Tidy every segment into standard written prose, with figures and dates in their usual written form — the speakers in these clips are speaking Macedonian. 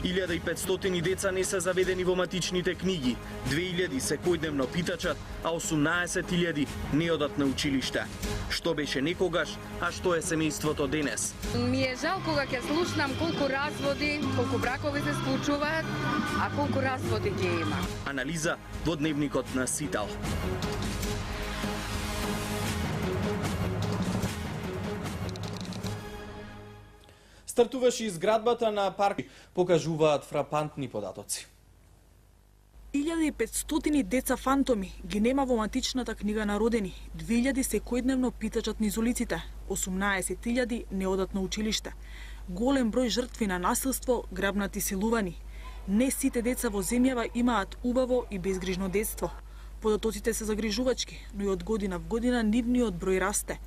1500 деца не се заведени во матичните книги, 2000 секојдневно питачат, а 18.000 не одат на училиште. Што беше некогаш, а што е семејството денес? Ми е жал кога ќе слушнам колку разводи, колку бракови се склучуваат, а колку разводи ги има. Анализа во дневникот на Сител. Стартуваше изградбата на парк, покажуваат фрапантни податоци. 1500 деца фантоми ги нема во матичната книга на родени, 2000 секојдневно питачат низ улиците, 18.000 не одат на училиште. Голем број жртви на насилство, грабнати силувани. Не сите деца во земјава имаат убаво и безгрижно детство. Податоците се загрижувачки, но и од година в година нивниот број расте.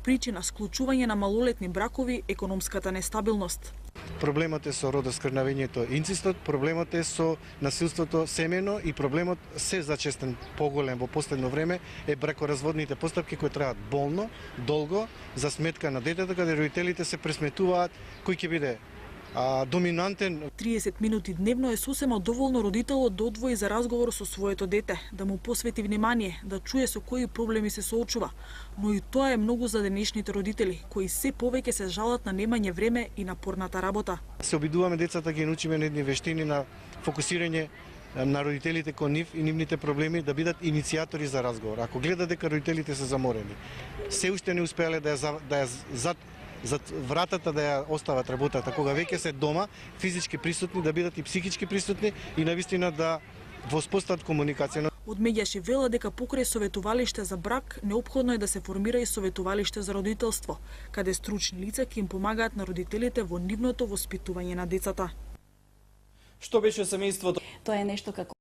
Причина склучување на малолетни бракови, економската нестабилност. Проблемот е со родоскрнавењето инцестот, проблемот е со насилството семено и проблемот се зачестен поголем во последно време е бракоразводните постапки кои траат болно, долго, за сметка на детето, каде родителите се пресметуваат кој ќе биде доминантен. 30 минути дневно е сосема доволно родителот да одвои за разговор со своето дете, да му посвети внимание, да чуе со кои проблеми се соочува. Но и тоа е многу за денешните родители, кои се повеќе се жалат на немање време и напорната работа. Се обидуваме децата ги научиме на едни вештини на фокусирање на родителите кон нив и нивните проблеми, да бидат иницијатори за разговор. Ако гледат дека родителите се заморени, се уште не успеале да ја зад вратата да ја остават работата, кога веќе се дома, физички присутни, да бидат и психички присутни и навистина да воспостават комуникација. Од Меѓаши вела дека покрај советувалиште за брак, неопходно е да се формира и советувалиште за родителство, каде стручни лица ќе им помагаат на родителите во нивното воспитување на децата. Што беше семејството? Тоа е нешто како